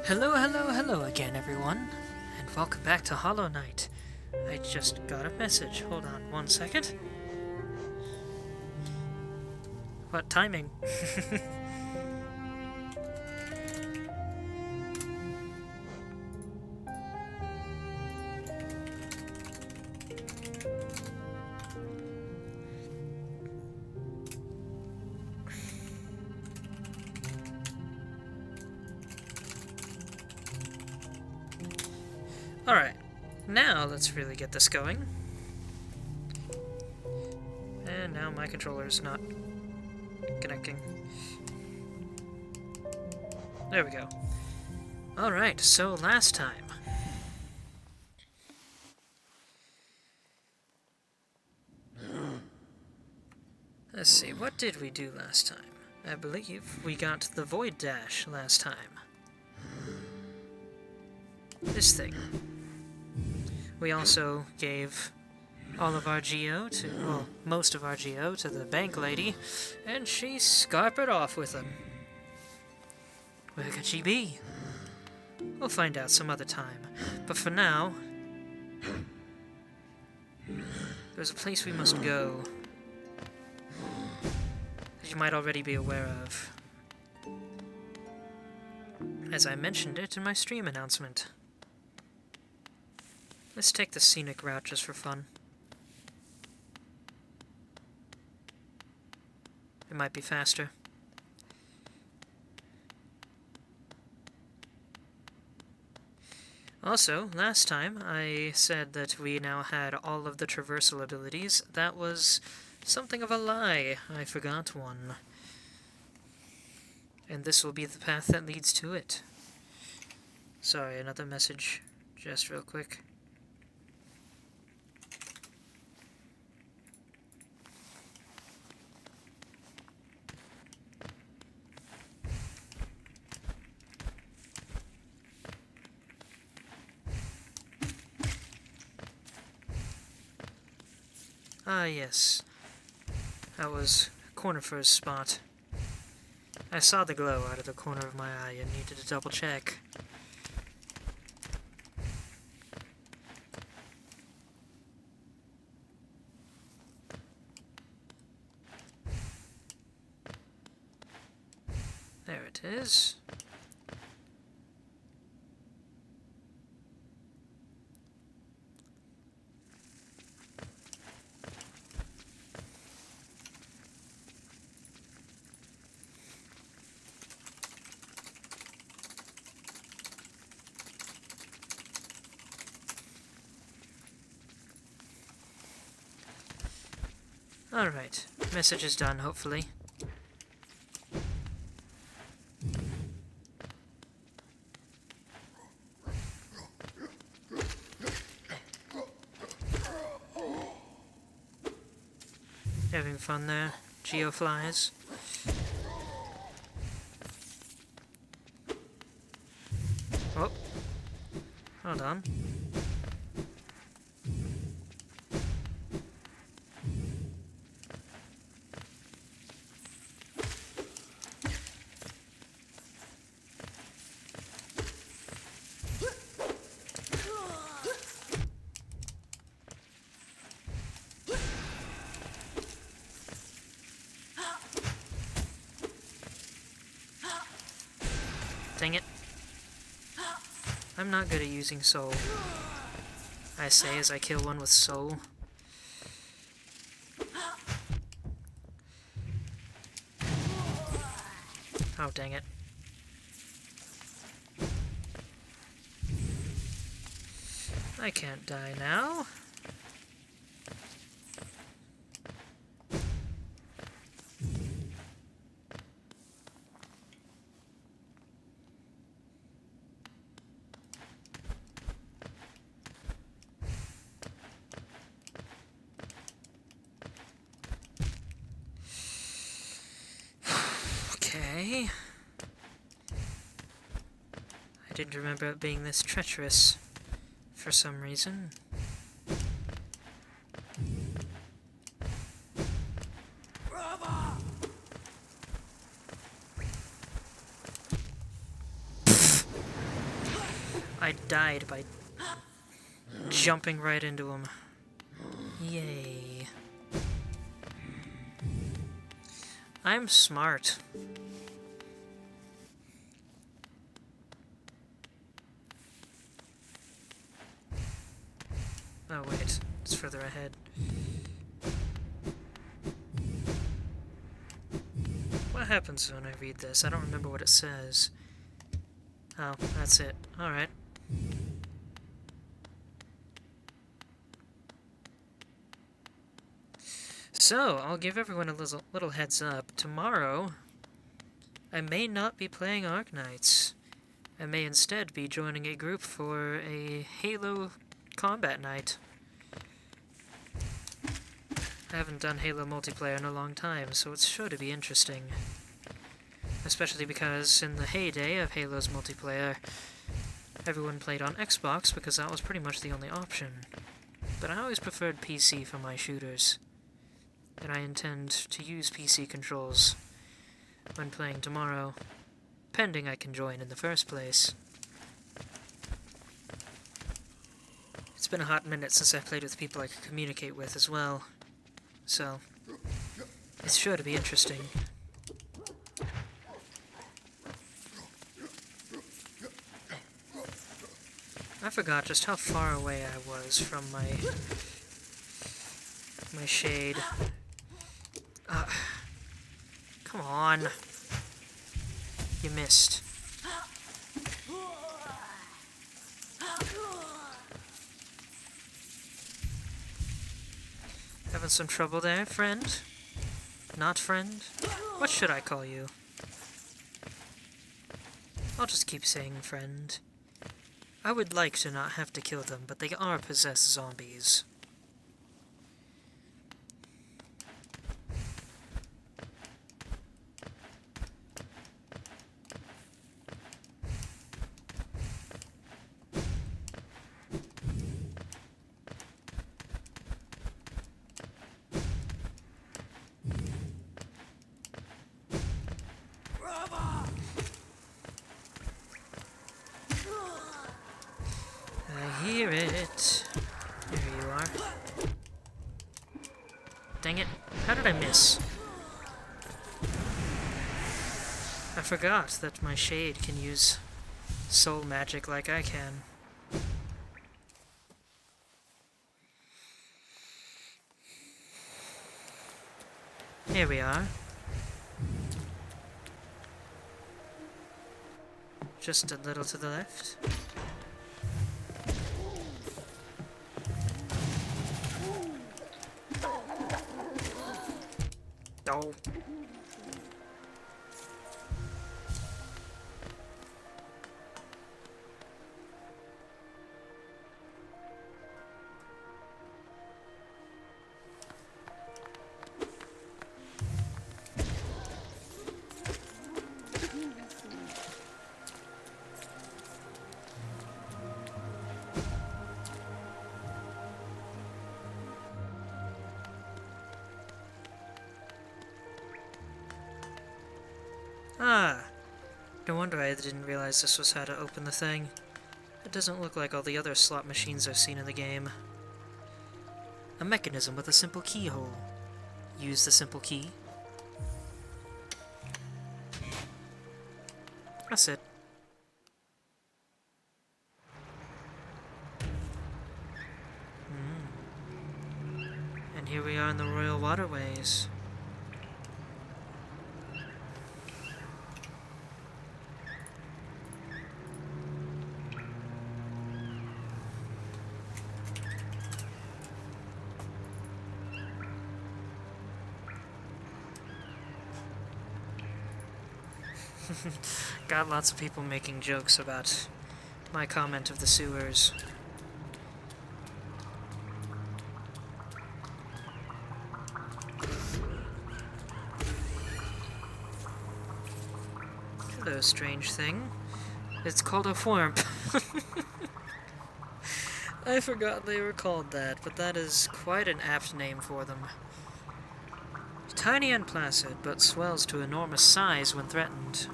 Hello, hello, hello again, everyone, and welcome back to Hollow Knight. I just got a message. Hold on one second. What timing? Alright, now let's really get this going. And now my controller's not connecting. There we go. Alright, so last time. Let's see, what did we do last time? I believe we got the Void Dash last time. This thing. We also gave all of our geo to, well, most of our geo to the bank lady, and she scarpered off with them. Where could she be? We'll find out some other time. But for now, there's a place we must go that you might already be aware of, as I mentioned it in my stream announcement. Let's take the scenic route just for fun. It might be faster. Also, last time I said that we now had all of the traversal abilities. That was something of a lie. I forgot one. And this will be the path that leads to it. Sorry, another message. Just real quick. Ah, yes. That was Cornifer's spot. I saw the glow out of the corner of my eye and needed to double check. There it is. Alright, message is done, hopefully. Having fun there, geoflies. Oh, hold on. Dang it. I'm not good at using soul. I say as I kill one with soul. Oh, dang it. I can't die now. Okay. I didn't remember it being this treacherous for some reason. I died by jumping right into him. Yay. I'm smart. Oh wait, it's further ahead. What happens when I read this? I don't remember what it says. Oh, that's it. Alright. So, I'll give everyone a little heads up. Tomorrow, I may not be playing Arknights. I may instead be joining a group for a Halo combat night. I haven't done Halo multiplayer in a long time, so it's sure to be interesting. Especially because in the heyday of Halo's multiplayer, everyone played on Xbox because that was pretty much the only option. But I always preferred PC for my shooters, and I intend to use PC controls when playing tomorrow, pending I can join in the first place. It's been a hot minute since I played with people I could communicate with as well, so it's sure to be interesting. I forgot just how far away I was from my shade. Come on. You missed. Having some trouble there, friend? Not friend? What should I call you? I'll just keep saying friend. I would like to not have to kill them, but they are possessed zombies. I hear it. There you are. Dang it. How did I miss? I forgot that my shade can use soul magic like I can. Here we are. Just a little to the left. Oh. Ah, no wonder I didn't realize this was how to open the thing. It doesn't look like all the other slot machines I've seen in the game. A mechanism with a simple keyhole. Use the simple key. That's it. And here we are in the Royal Waterways. Got lots of people making jokes about my comment of the sewers. Hello, strange thing. It's called a whormp. I forgot they were called that, but that is quite an apt name for them. Tiny and placid, but swells to enormous size when threatened.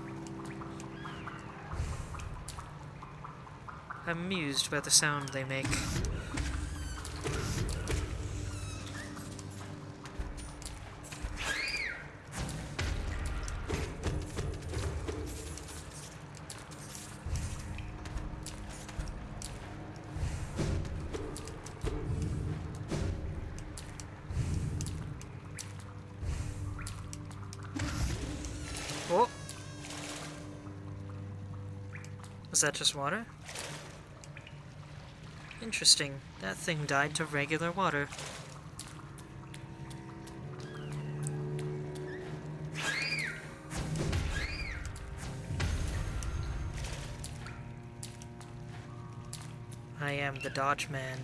I'm amused by the sound they make. Oh! Was that just water? Interesting. That thing died to regular water. I am the Dodge Man.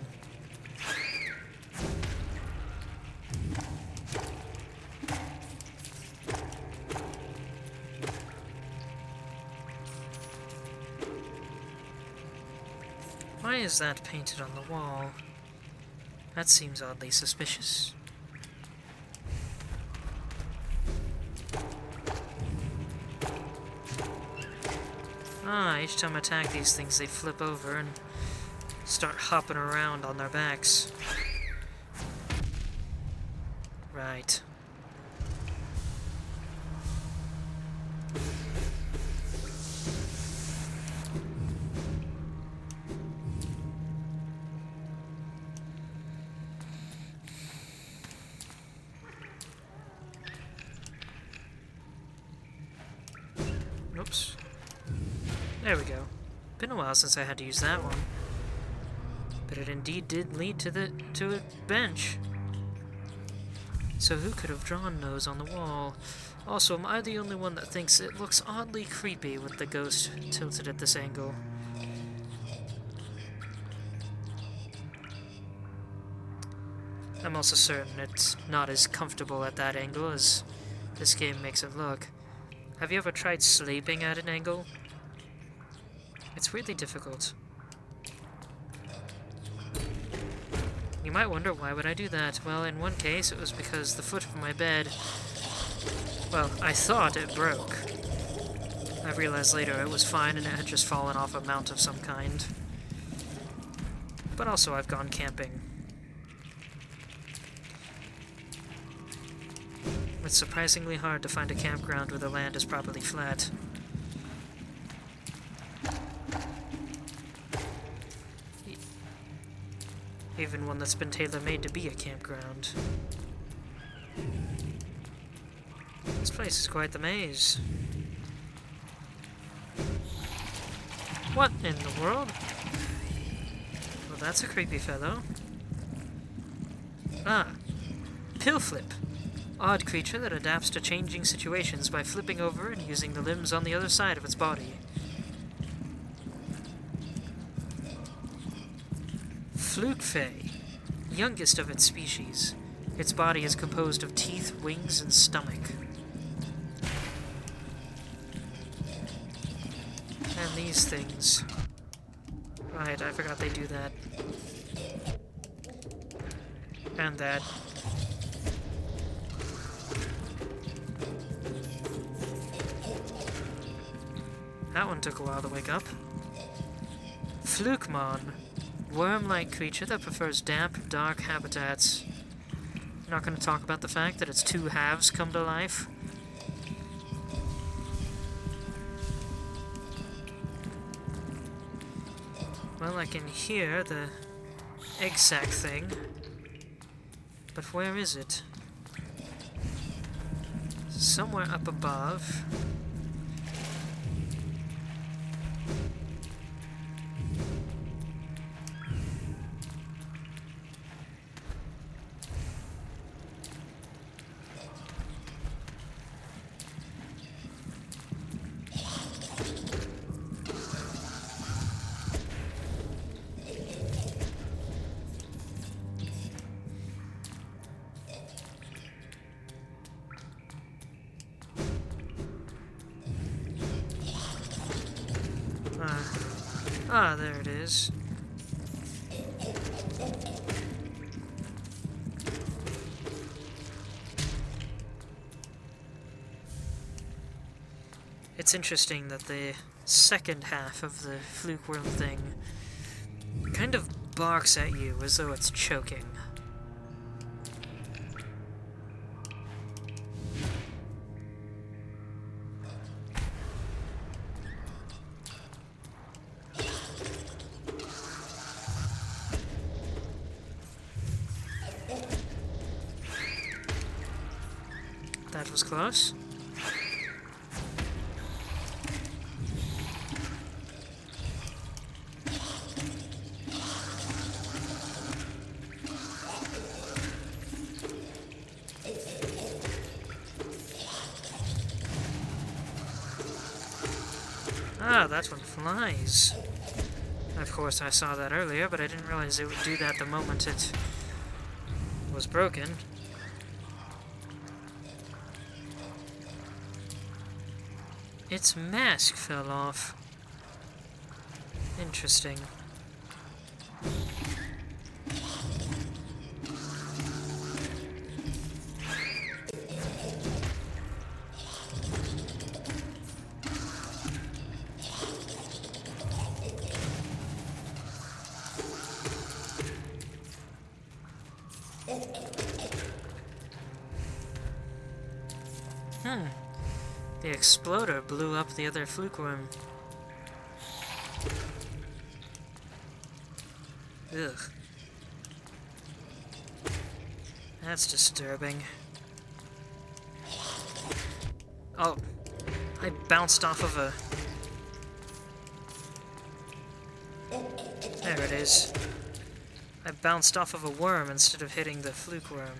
Why is that painted on the wall? That seems oddly suspicious. Ah, each time I attack these things, they flip over and start hopping around on their backs. Right. Oops. There we go. Been a while since I had to use that one. But it indeed did lead to a bench. So who could have drawn those on the wall? Also, am I the only one that thinks it looks oddly creepy with the ghost tilted at this angle? I'm also certain it's not as comfortable at that angle as this game makes it look. Have you ever tried sleeping at an angle? It's really difficult. You might wonder, why would I do that? Well, in one case, it was because the foot of my bed... Well, I thought it broke. I realized later it was fine and it had just fallen off a mount of some kind. But also, I've gone camping. It's surprisingly hard to find a campground where the land is properly flat. Even one that's been tailor-made to be a campground. This place is quite the maze. What in the world? Well, that's a creepy fellow. Ah, Pillflip. Odd creature that adapts to changing situations by flipping over and using the limbs on the other side of its body. Fluke Fay, youngest of its species. Its body is composed of teeth, wings, and stomach. And these things. Right, I forgot they do that. And that. That one took a while to wake up. Flukemon. Worm-like creature that prefers damp, dark habitats. You're not going to talk about the fact that its two halves come to life? Well, I can hear the egg sac thing. But where is it? Somewhere up above. Ah, there it is. It's interesting that the second half of the fluke worm thing It kind of barks at you as though it's choking. That was close. Ah, that one flies. Of course, I saw that earlier, but I didn't realize it would do that the moment it was broken. Its mask fell off. Interesting. The exploder blew up the other fluke worm. Ugh. That's disturbing. Oh, I bounced off of a... There it is. I bounced off of a worm instead of hitting the fluke worm.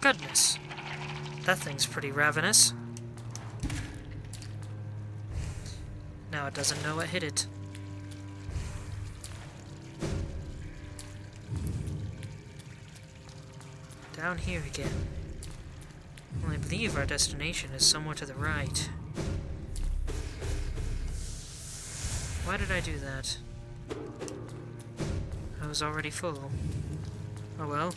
Goodness, that thing's pretty ravenous. Now it doesn't know what hit it. Down here again. Well, I believe our destination is somewhere to the right. Why did I do that? I was already full. Oh well.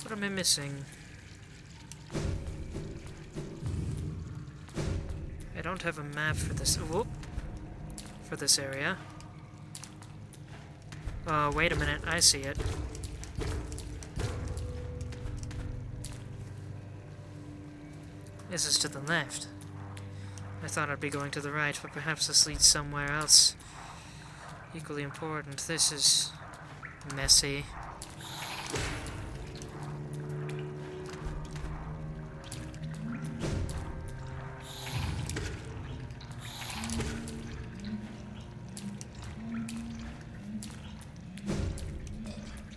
What am I missing? I don't have a map for this. Whoop! For this area. Oh, wait a minute. I see it. This is to the left. I thought I'd be going to the right, but perhaps this leads somewhere else. Equally important. This is messy.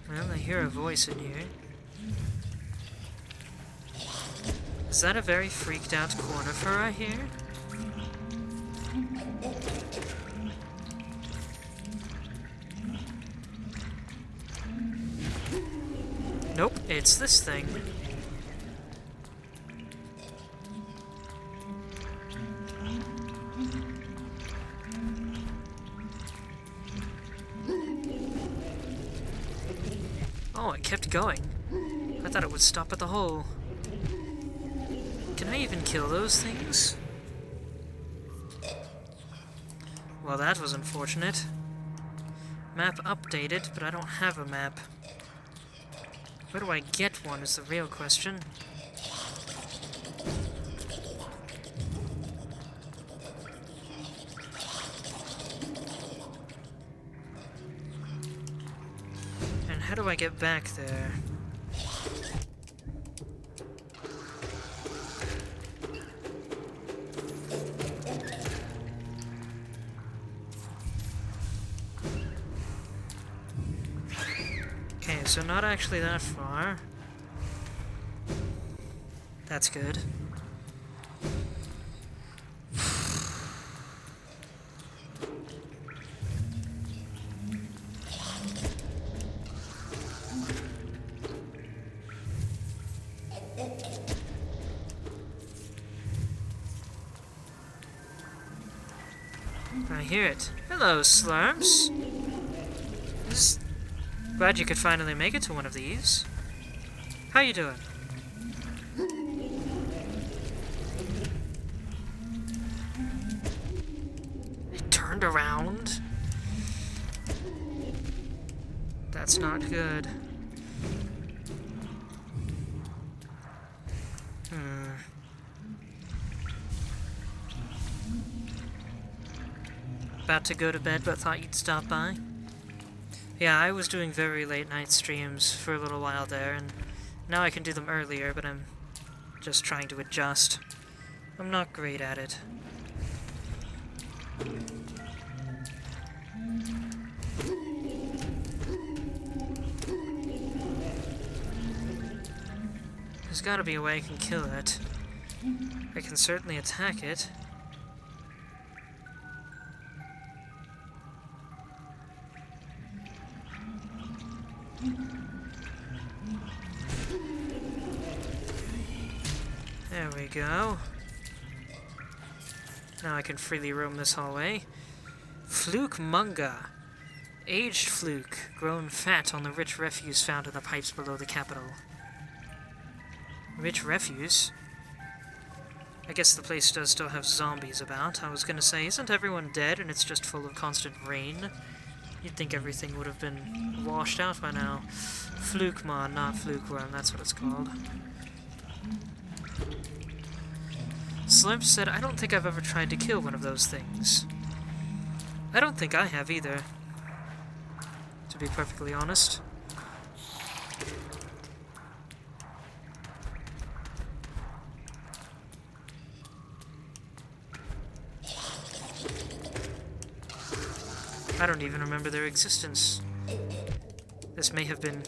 Well, I hear a voice in here. Is that a very freaked out cornifer I hear? Nope, it's this thing. Oh, it kept going. I thought it would stop at the hole. Can I even kill those things? Well, that was unfortunate. Map updated, but I don't have a map. Where do I get one is the real question. And how do I get back there? Okay, so not actually that far. That's good. I hear it. Hello, Slurms. Glad you could finally make it to one of these. How you doing? It turned around? That's not good. About to go to bed, but thought you'd stop by. Yeah, I was doing very late night streams for a little while there, and now I can do them earlier, but I'm just trying to adjust. I'm not great at it. There's gotta be a way I can kill it. I can certainly attack it. There we go. Now I can freely roam this hallway. Fluke Munga. Aged fluke, grown fat on the rich refuse found in the pipes below the capital. Rich refuse? I guess the place does still have zombies about. I was gonna say, isn't everyone dead and it's just full of constant rain? You'd think everything would have been washed out by now. Flukemon, not flukeworm, that's what it's called. Slimp said, I don't think I've ever tried to kill one of those things. I don't think I have either, to be perfectly honest. I don't even remember their existence. This may have been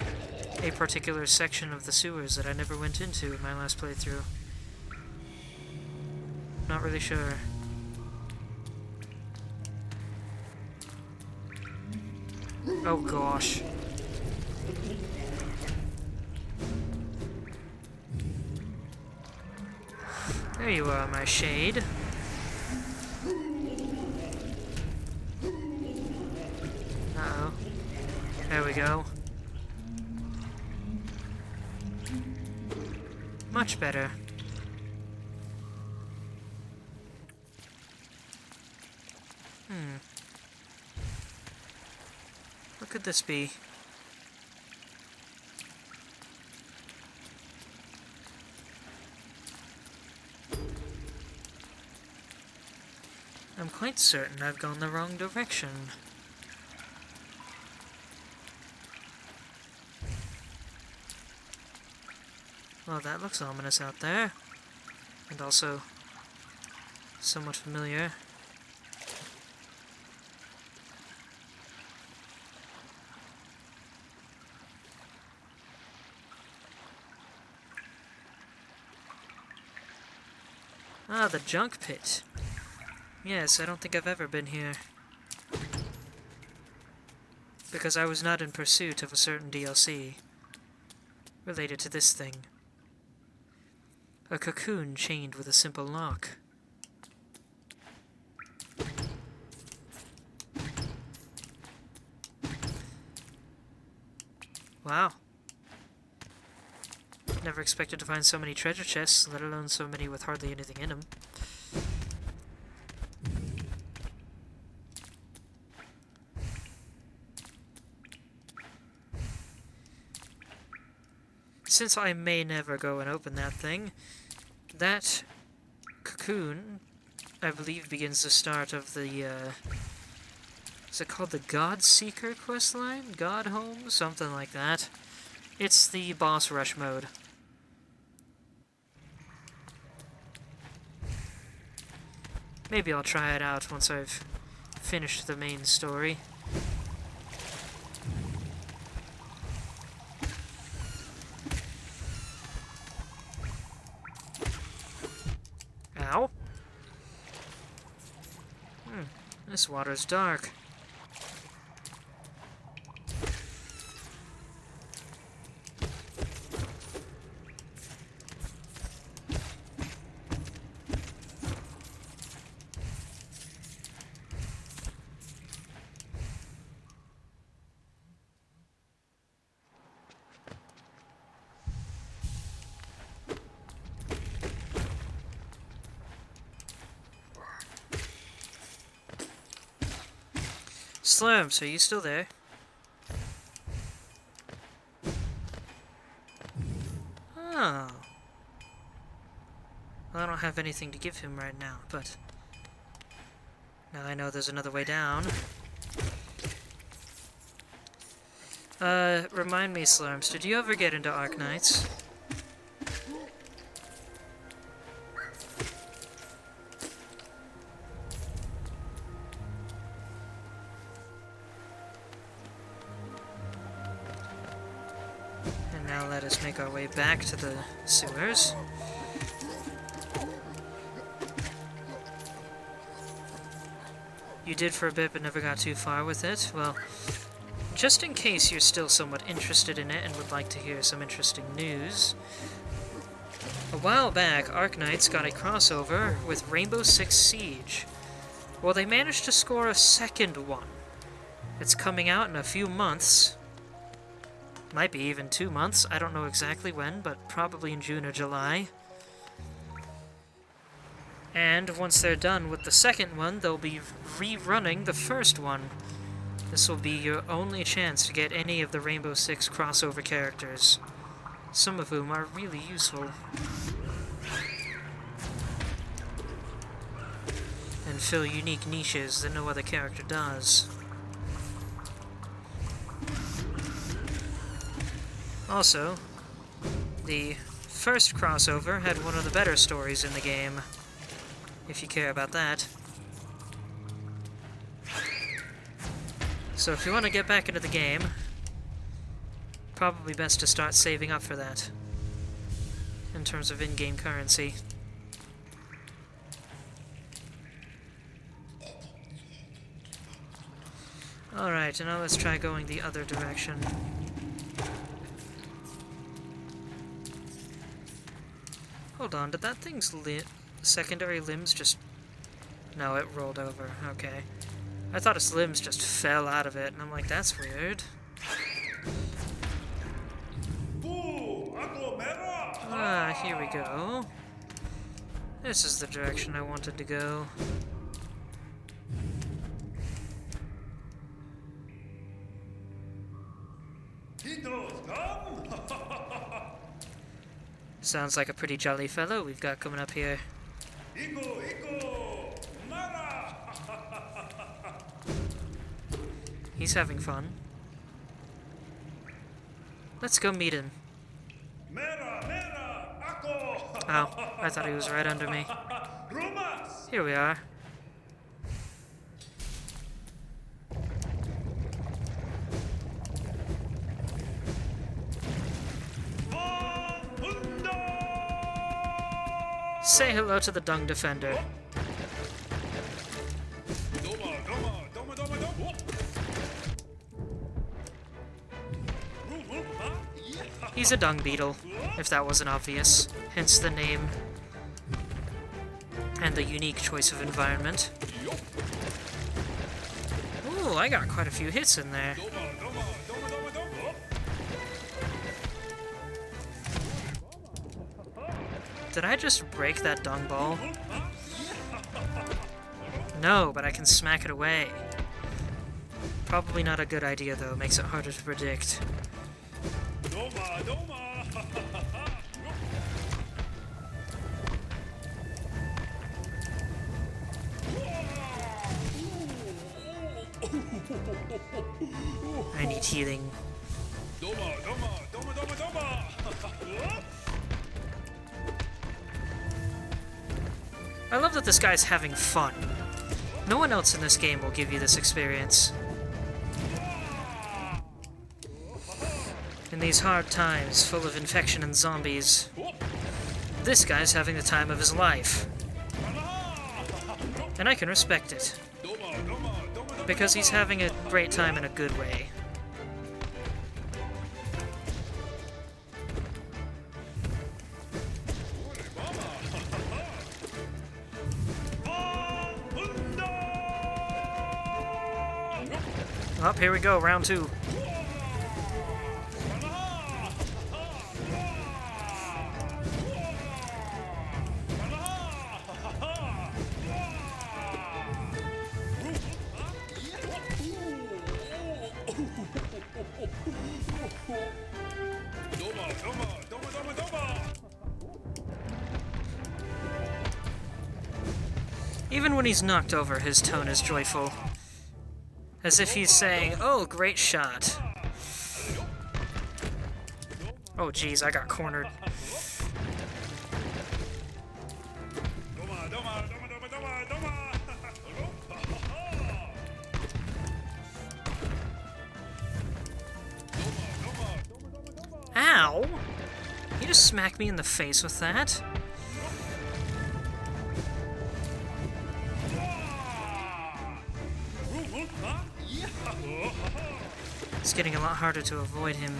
a particular section of the sewers that I never went into in my last playthrough. Not really sure. Oh gosh. There you are, my shade. Uh-oh. There we go. Much better. What could this be? I'm quite certain I've gone the wrong direction. Well, that looks ominous out there. And also somewhat familiar. Ah, the junk pit. Yes, I don't think I've ever been here. Because I was not in pursuit of a certain DLC related to this thing. A cocoon chained with a simple lock. Wow. Never expected to find so many treasure chests, let alone so many with hardly anything in them. Since I may never go and open that thing, that cocoon, I believe, begins the start of the Is it called the God Seeker questline? God Home? Something like that. It's the boss rush mode. Maybe I'll try it out once I've finished the main story. Ow. This water's dark. Slurms, are you still there? Oh. Well, I don't have anything to give him right now, but now I know there's another way down. Remind me, Slurms, did you ever get into Arknights? Now let us make our way back to the sewers. You did for a bit but never got too far with it? Well, just in case you're still somewhat interested in it and would like to hear some interesting news, a while back Arknights got a crossover with Rainbow Six Siege. Well, they managed to score a second one. It's coming out in a few months. Might be even 2 months. I don't know exactly when, but probably in June or July. And once they're done with the second one, they'll be rerunning the first one. This will be your only chance to get any of the Rainbow Six crossover characters, some of whom are really useful. And fill unique niches that no other character does. Also, the first crossover had one of the better stories in the game, if you care about that. So if you want to get back into the game, probably best to start saving up for that, in terms of in-game currency. Alright, and now let's try going the other direction. Hold on, did that thing's secondary limbs just... No, it rolled over. Okay. I thought its limbs just fell out of it, and I'm like, that's weird. Ah, here we go. This is the direction I wanted to go. Sounds like a pretty jolly fellow we've got coming up here. He's having fun. Let's go meet him. Oh, I thought he was right under me. Here we are. Say hello to the Dung Defender. He's a dung beetle, if that wasn't obvious, hence the name and the unique choice of environment. Ooh, I got quite a few hits in there. Did I just break that dung ball? No, but I can smack it away. Probably not a good idea, though. Makes it harder to predict. I need healing. I love that this guy's having fun. No one else in this game will give you this experience. In these hard times, full of infection and zombies, this guy's having the time of his life. And I can respect it. Because he's having a great time in a good way. Oh, here we go, round 2. Even when he's knocked over, his tone is joyful. As if he's saying, "Oh, great shot." Oh, geez, I got cornered. Ow! You just smacked me in the face with that? It's getting a lot harder to avoid him.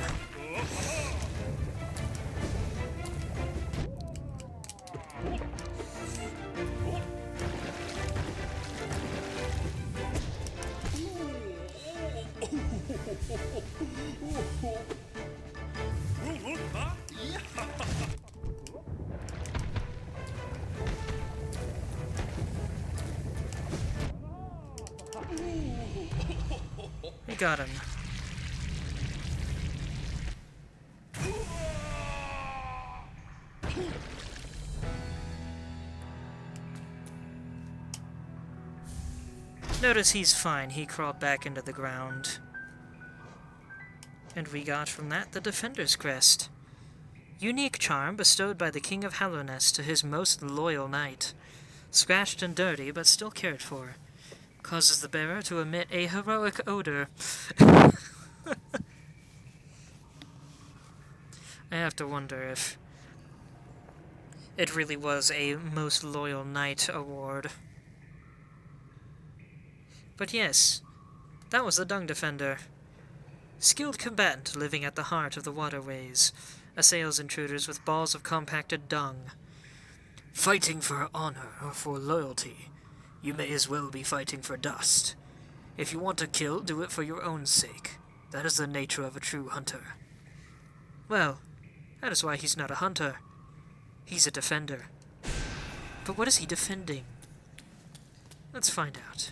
We got him. Notice he's fine. He crawled back into the ground. And we got from that the Defender's Crest. Unique charm bestowed by the King of Hallownest to his most loyal knight. Scratched and dirty, but still cared for. Causes the bearer to emit a heroic odor. I have to wonder if it really was a most loyal knight award. But yes, that was the Dung Defender. Skilled combatant living at the heart of the waterways, assails intruders with balls of compacted dung. Fighting for honor or for loyalty, you may as well be fighting for dust. If you want to kill, do it for your own sake. That is the nature of a true hunter. Well, that is why he's not a hunter. He's a defender. But what is he defending? Let's find out.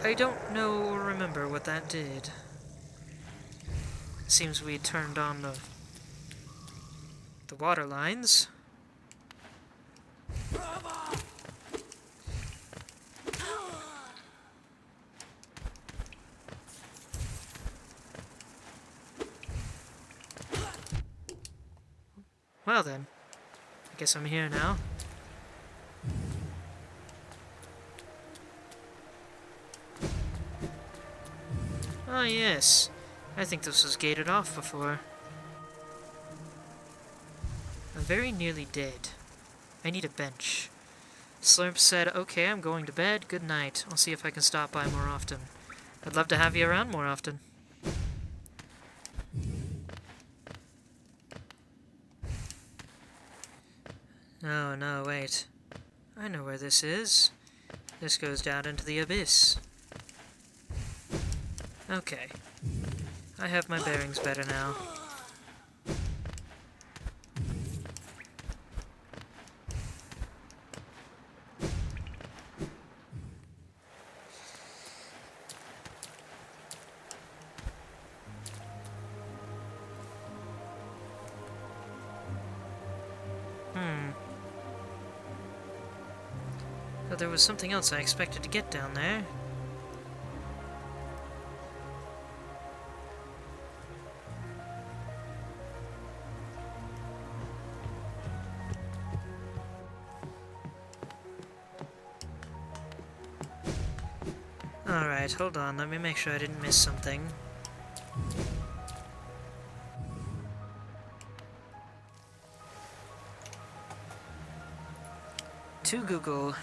I don't know or remember what that did. Seems we turned on the water lines. Well then, I guess I'm here now. Ah yes, I think this was gated off before. I'm very nearly dead. I need a bench. Slurp said, "Okay, I'm going to bed. Good night. I'll see if I can stop by more often. I'd love to have you around more often." Oh, no, wait. I know where this is. This goes down into the abyss. Okay. I have my bearings better now. But there was something else I expected to get down there. Alright, hold on, let me make sure I didn't miss something. To Google.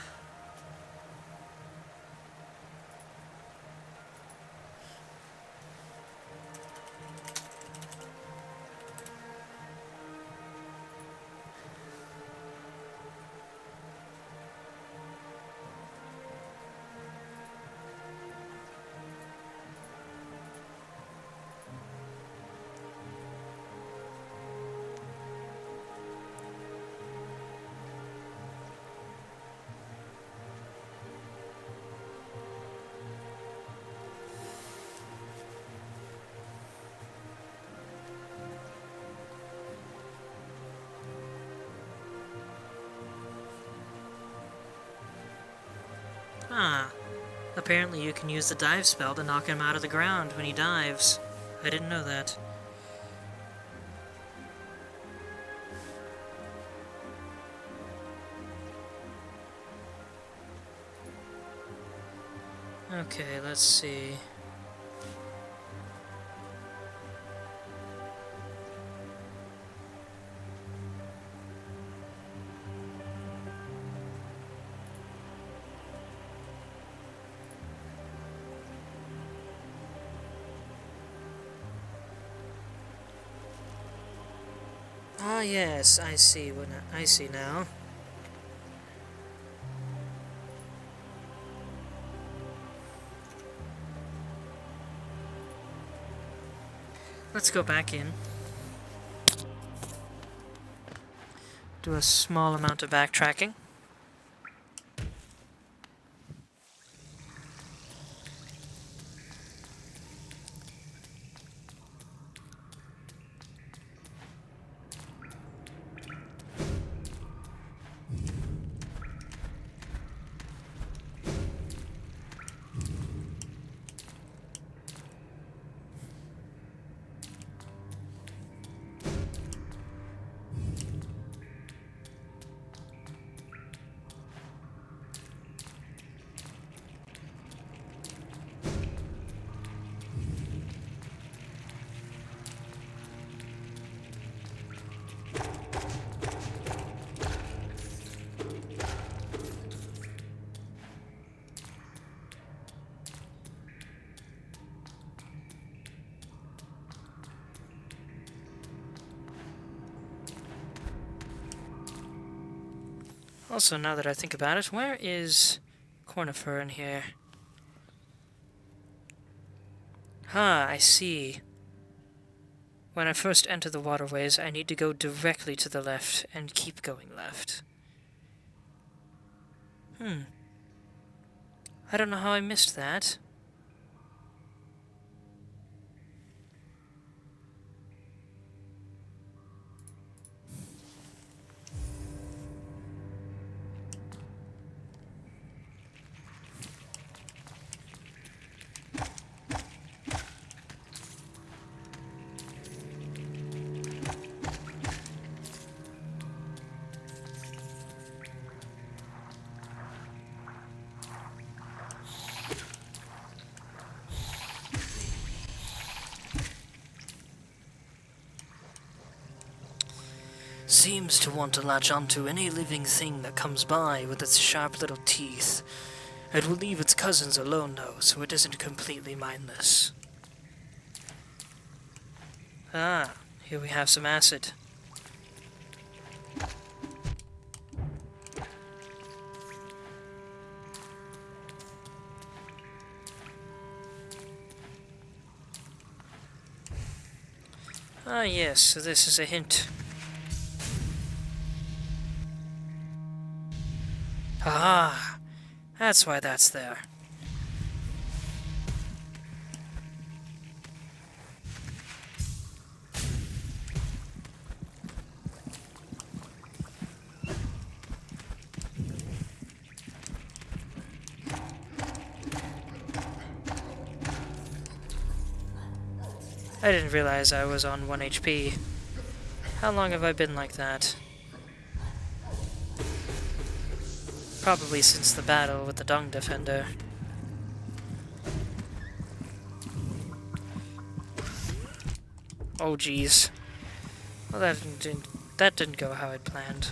Ah, apparently you can use the dive spell to knock him out of the ground when he dives. I didn't know that. Okay, let's see. Ah, yes, I see. I see now. Let's go back in. Do a small amount of backtracking. Also, now that I think about it, where is Cornifer in here? Ah, I see. When I first enter the waterways, I need to go directly to the left and keep going left. I don't know how I missed that. Seems to want to latch onto any living thing that comes by with its sharp little teeth. It will leave its cousins alone, though, so it isn't completely mindless. Ah, here we have some acid. Ah, yes, so this is a hint. Ah, that's why that's there. I didn't realize I was on 1 HP. How long have I been like that? Probably since the battle with the Dung Defender. Oh jeez. Well, that didn't go how I'd planned.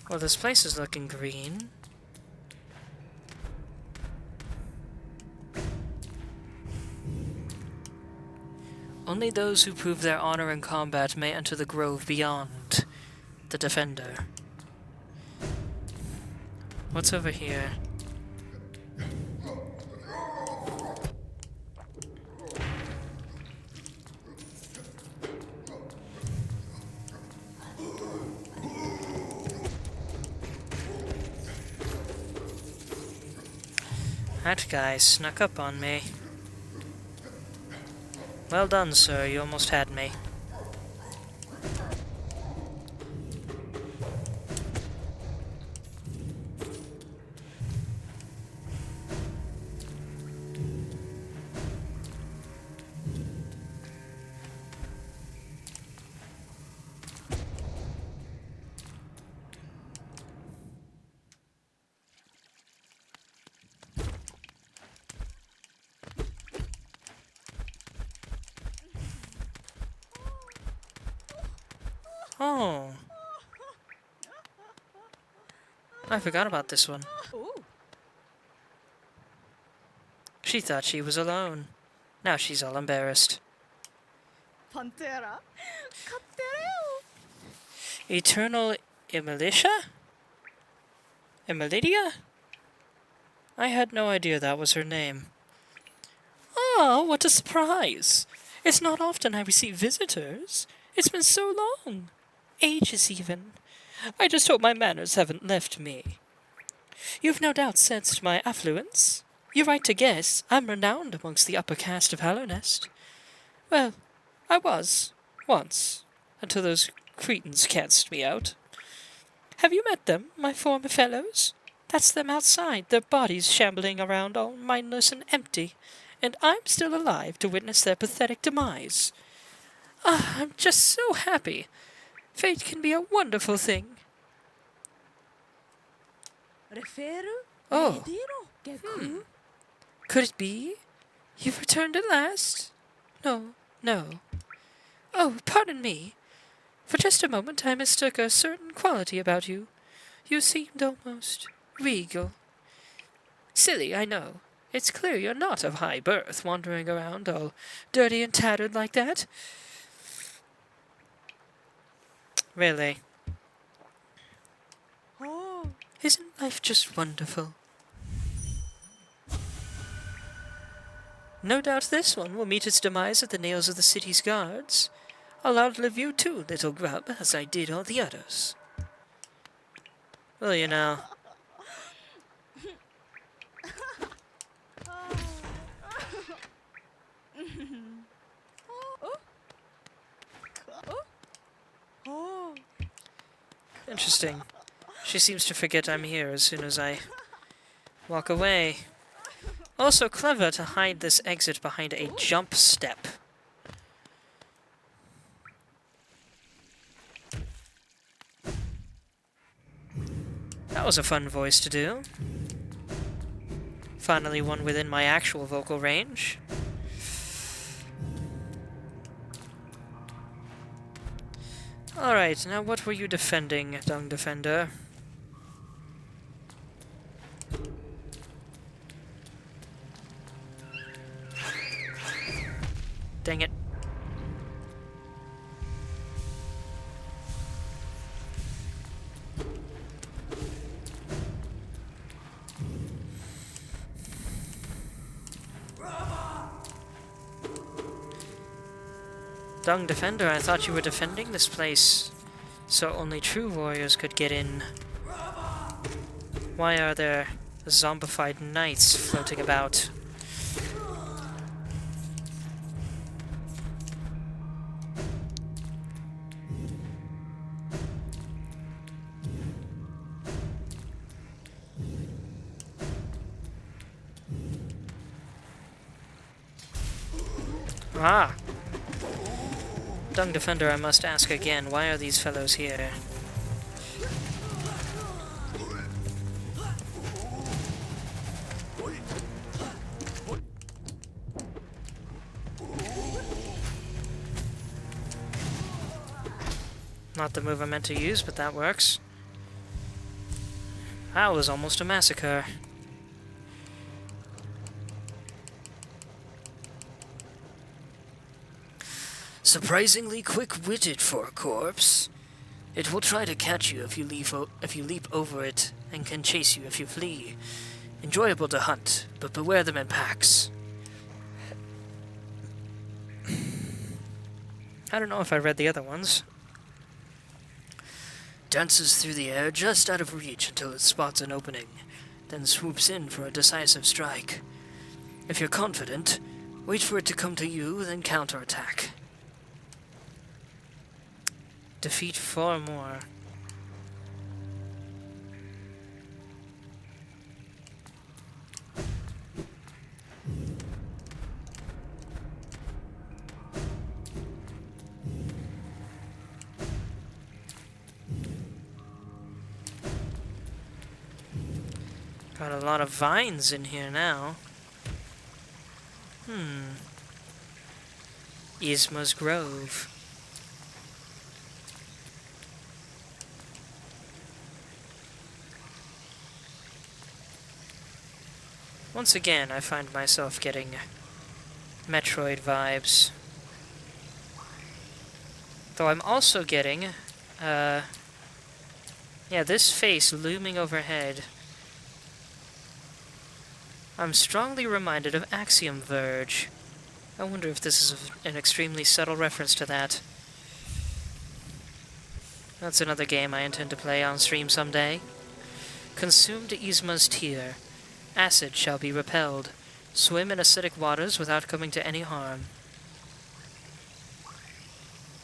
Well, this place is looking green. Only those who prove their honor in combat may enter the grove beyond the Defender. What's over here? That guy snuck up on me. Well done, sir. You almost had me. Oh. I forgot about this one. She thought she was alone. Now she's all embarrassed. Pantera? Eternal Emilitia? Emilidia? I had no idea that was her name. Ah, what a surprise! It's not often I receive visitors. It's been so long. Ages, even. I just hope my manners haven't left me. You've no doubt sensed my affluence. You're right to guess I'm renowned amongst the upper caste of Hallownest. Well, I was, once, until those cretins cast me out. Have you met them, my former fellows? That's them outside, their bodies shambling around all mindless and empty, and I'm still alive to witness their pathetic demise. Ah, I'm just so happy. Fate can be a wonderful thing. Oh. Could it be? You've returned at last? No, no. Oh, pardon me. For just a moment I mistook a certain quality about you. You seemed almost regal. Silly, I know. It's clear you're not of high birth, wandering around all dirty and tattered like that. Really? Oh. Isn't life just wonderful? No doubt this one will meet its demise at the nails of the city's guards. I'll outlive you too, little grub, as I did all the others. Well, you know. Interesting. She seems to forget I'm here as soon as I walk away. Also clever to hide this exit behind a jump step. That was a fun voice to do. Finally one within my actual vocal range. Alright, now what were you defending, Dung Defender? Dang it. Dung Defender, I thought you were defending this place, so only true warriors could get in. Why are there zombified knights floating about? Ah! Dung Defender, I must ask again, why are these fellows here? Not the move I meant to use, but that works. That was almost a massacre. Surprisingly quick-witted for a corpse. It will try to catch you if you leap over it, and can chase you if you flee. Enjoyable to hunt, but beware them in packs. I don't know if I read the other ones. Dances through the air just out of reach until it spots an opening, then swoops in for a decisive strike. If you're confident, wait for it to come to you, then counterattack. Defeat 4 more. Got a lot of vines in here now. Yzma's Grove. Once again, I find myself getting Metroid vibes. Though I'm also getting, yeah, this face looming overhead. I'm strongly reminded of Axiom Verge. I wonder if this is an extremely subtle reference to that. That's another game I intend to play on stream someday. Consumed Yzma's Tear. Acid shall be repelled. Swim in acidic waters without coming to any harm.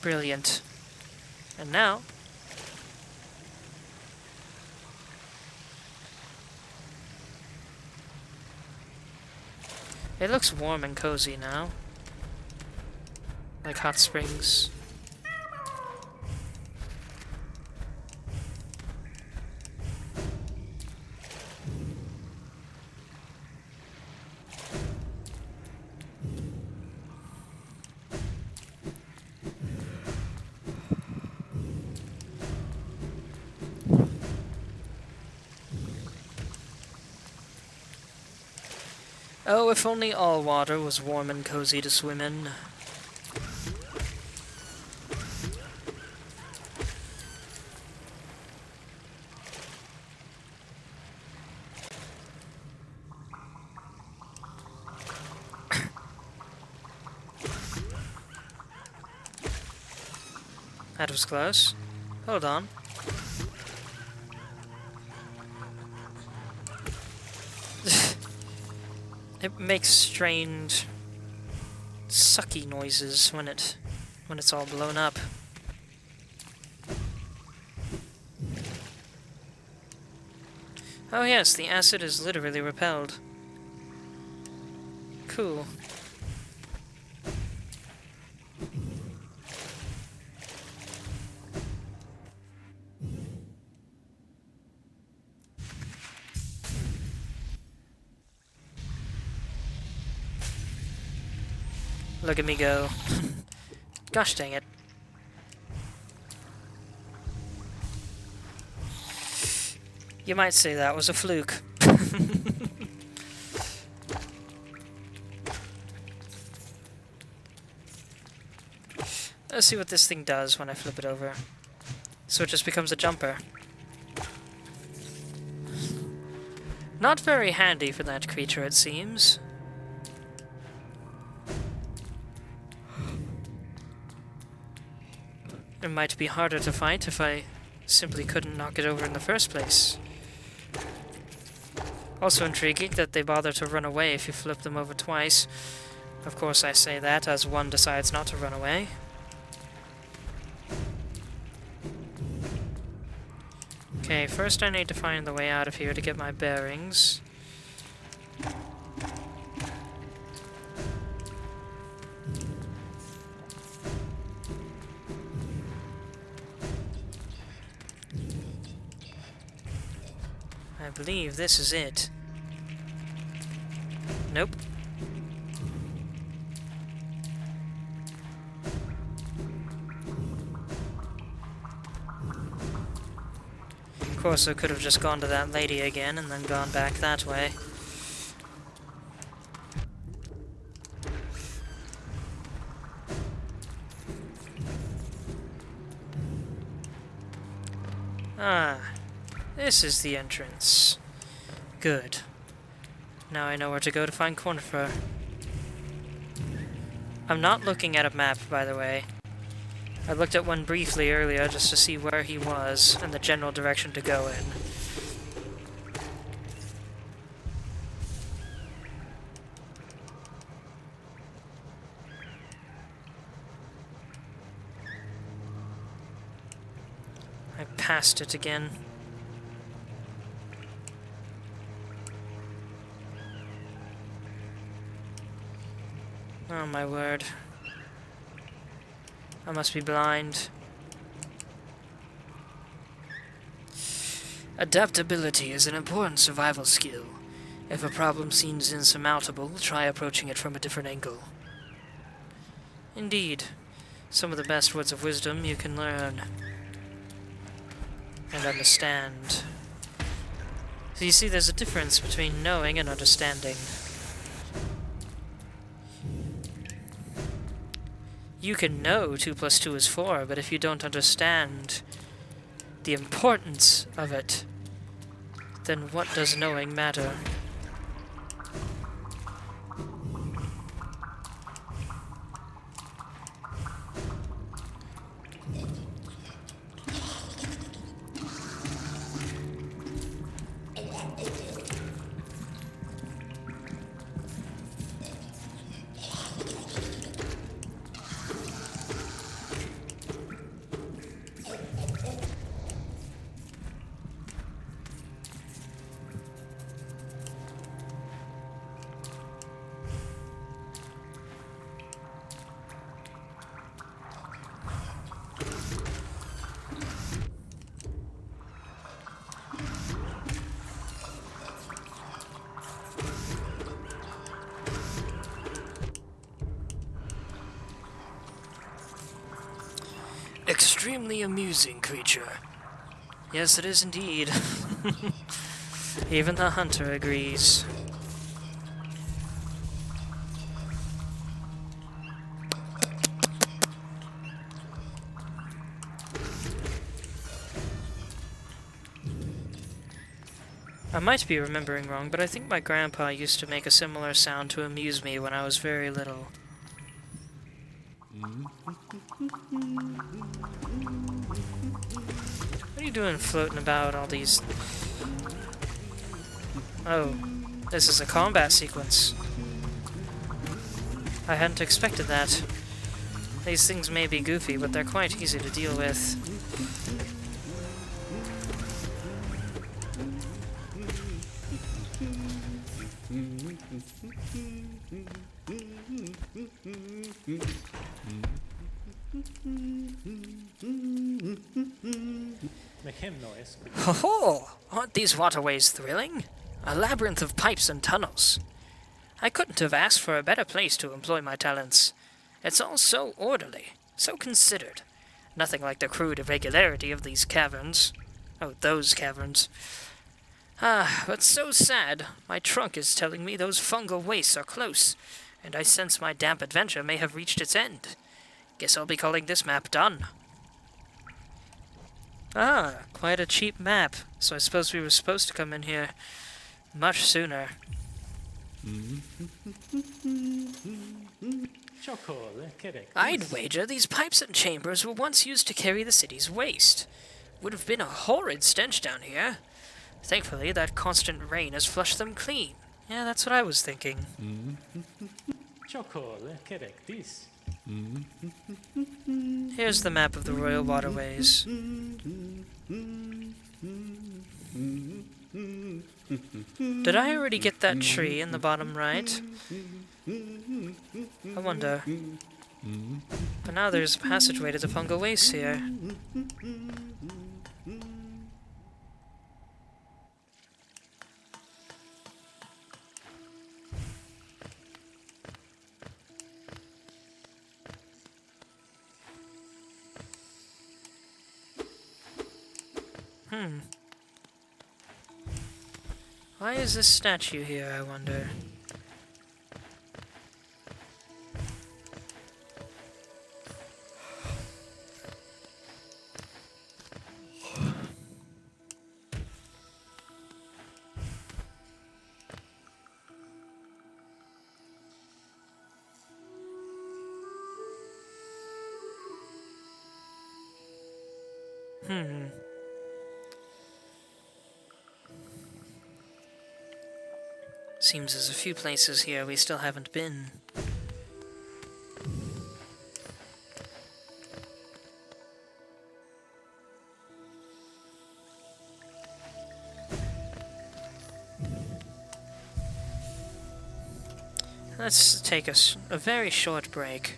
Brilliant. And now... it looks warm and cozy now. Like hot springs. Oh, if only all water was warm and cozy to swim in. That was close. Hold on. It makes strange, sucky noises when it's all blown up. Oh yes, the acid is literally repelled. Cool. Look at me go. Gosh dang it. You might say that was a fluke. Let's see what this thing does when I flip it over. So it just becomes a jumper. Not very handy for that creature, it seems. It might be harder to fight if I simply couldn't knock it over in the first place. Also intriguing that they bother to run away if you flip them over twice. Of course I say that as one decides not to run away. Okay, first I need to find the way out of here to get my bearings. I believe this is it. Nope. Of course, I could have just gone to that lady again and then gone back that way. Ah, this is the entrance. Good. Now I know where to go to find Cornifer. I'm not looking at a map, by the way. I looked at one briefly earlier just to see where he was and the general direction to go in. I passed it again. Oh my word. I must be blind. Adaptability is an important survival skill. If a problem seems insurmountable, try approaching it from a different angle. Indeed. Some of the best words of wisdom you can learn and understand. So you see, there's a difference between knowing and understanding. You can know 2 + 2 is 4, but if you don't understand the importance of it, then what does knowing matter? Extremely amusing creature. Yes, it is indeed. Even the hunter agrees. I might be remembering wrong, but I think my grandpa used to make a similar sound to amuse me when I was very little. What are you doing floating about all these... Oh, this is a combat sequence. I hadn't expected that. These things may be goofy, but they're quite easy to deal with. Ho ho! Aren't these waterways thrilling? A labyrinth of pipes and tunnels. I couldn't have asked for a better place to employ my talents. It's all so orderly, so considered. Nothing like the crude irregularity of these caverns. Oh, those caverns. Ah, but so sad. My trunk is telling me those fungal wastes are close, and I sense my damp adventure may have reached its end. Guess I'll be calling this map done. Ah, quite a cheap map. So I suppose we were supposed to come in here much sooner. I'd wager these pipes and chambers were once used to carry the city's waste. Would have been a horrid stench down here. Thankfully, that constant rain has flushed them clean. Yeah, that's what I was thinking. Here's the map of the royal waterways. Did I already get that tree in the bottom right? I wonder. But now there's a passageway to the fungal waste here. Why is this statue here, I wonder? Seems there's a few places here we still haven't been. Let's take a very short break.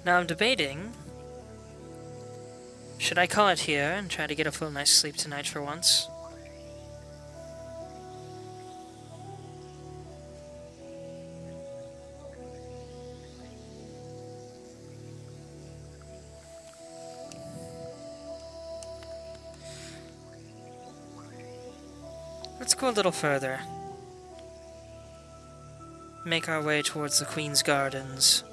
Now I'm debating, should I call it here and try to get a full night's sleep tonight for once? Let's go a little further. Make our way towards the Queen's Gardens.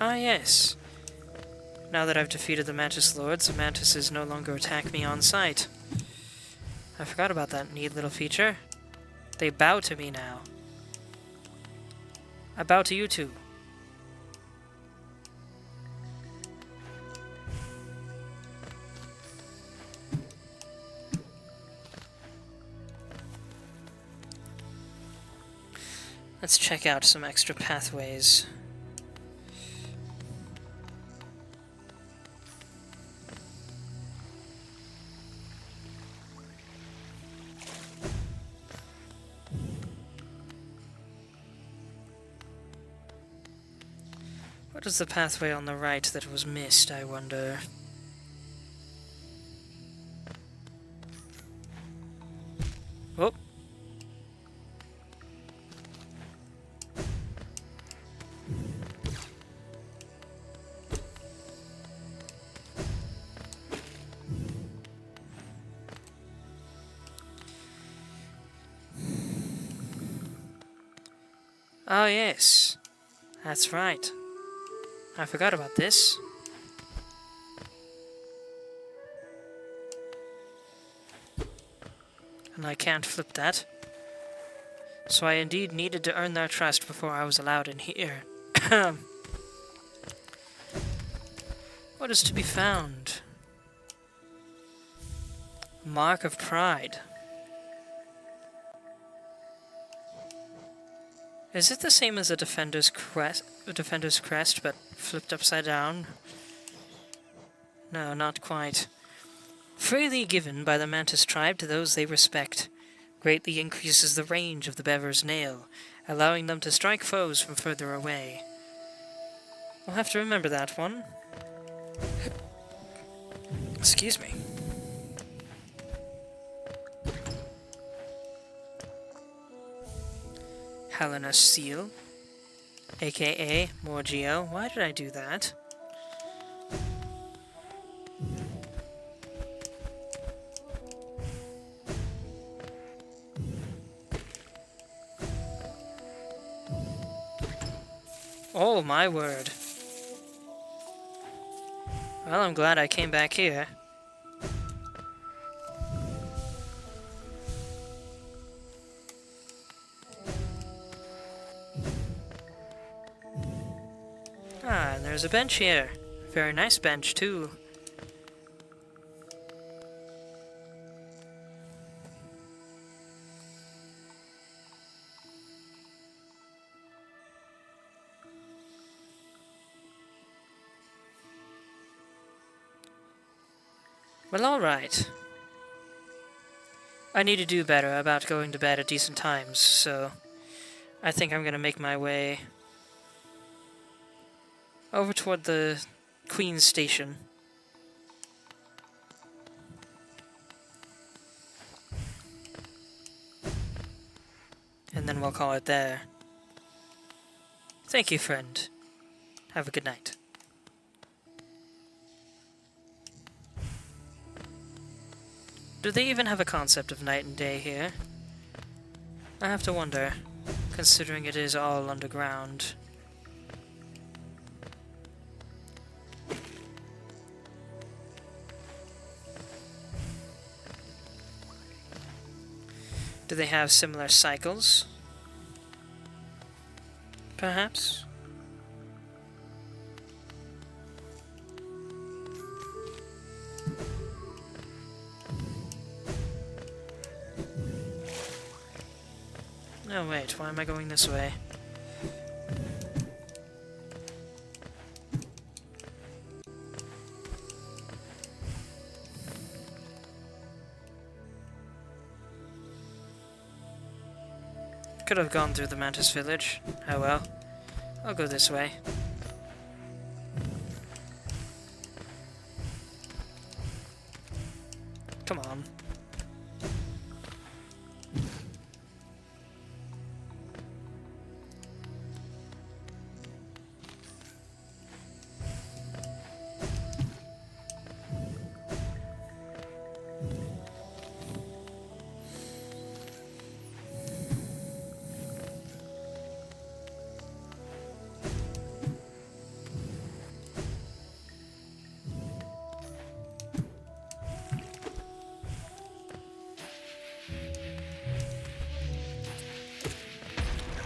Ah, yes. Now that I've defeated the Mantis Lords, the Mantises no longer attack me on sight. I forgot about that neat little feature. They bow to me now. I bow to you too. Let's check out some extra pathways. What is the pathway on the right that was missed, I wonder? Oh! Oh yes, that's right. I forgot about this. And I can't flip that. So I indeed needed to earn their trust before I was allowed in here. What is to be found? Mark of Pride. Is it the same as a defender's crest, but flipped upside down? No, not quite. Freely given by the Mantis tribe to those they respect, greatly increases the range of the bearer's nail, allowing them to strike foes from further away. I'll have to remember that one. Excuse me. Helena Seal, aka Morgio. Why did I do that? Oh my word. Well, I'm glad I came back here. Ah, and there's a bench here. Very nice bench, too. Well, alright. I need to do better about going to bed at decent times, so I think I'm gonna make my way over toward the Queen's Station. And then we'll call it there. Thank you, friend. Have a good night. Do they even have a concept of night and day here? I have to wonder, considering it is all underground. Do they have similar cycles? Perhaps? No, wait, why am I going this way? Could have gone through the Mantis village. Oh well. I'll go this way. Come on.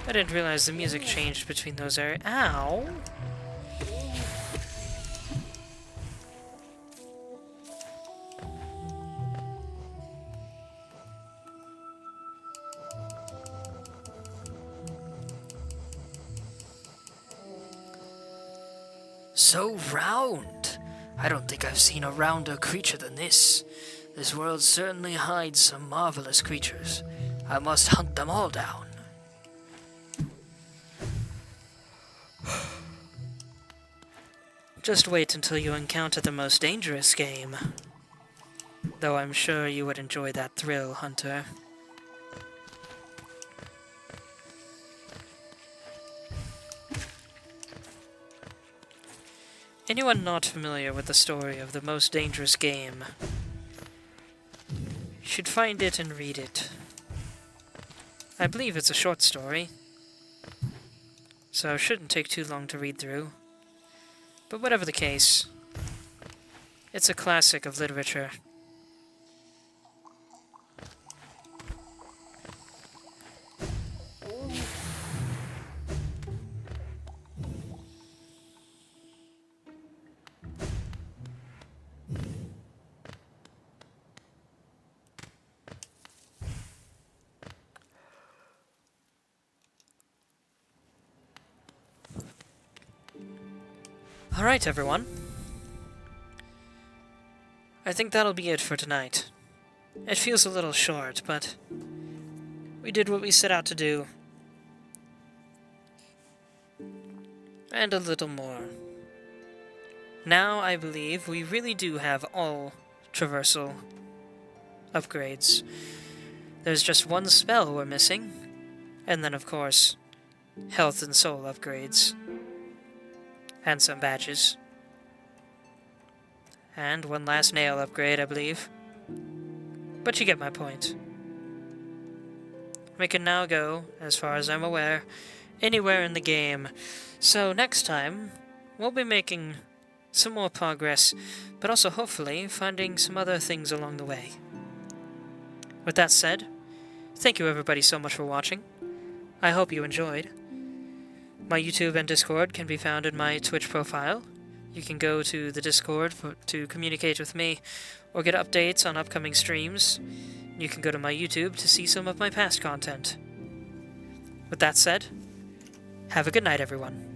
I didn't realize the music changed between those areas. Ow! So round! I don't think I've seen a rounder creature than this. This world certainly hides some marvelous creatures. I must hunt them all down. Just wait until you encounter the most dangerous game. Though I'm sure you would enjoy that thrill, Hunter. Anyone not familiar with the story of the most dangerous game should find it and read it. I believe it's a short story, so it shouldn't take too long to read through. But whatever the case, it's a classic of literature. Alright, everyone. I think that'll be it for tonight. It feels a little short, but we did what we set out to do. And a little more. Now, I believe we really do have all traversal upgrades. There's just one spell we're missing, and then, of course, health and soul upgrades. And some badges. And one last nail upgrade, I believe. But you get my point. We can now go, as far as I'm aware, anywhere in the game. So next time, we'll be making some more progress, but also hopefully finding some other things along the way. With that said, thank you everybody so much for watching. I hope you enjoyed. My YouTube and Discord can be found in my Twitch profile. You can go to the Discord to communicate with me or get updates on upcoming streams. You can go to my YouTube to see some of my past content. With that said, have a good night, everyone.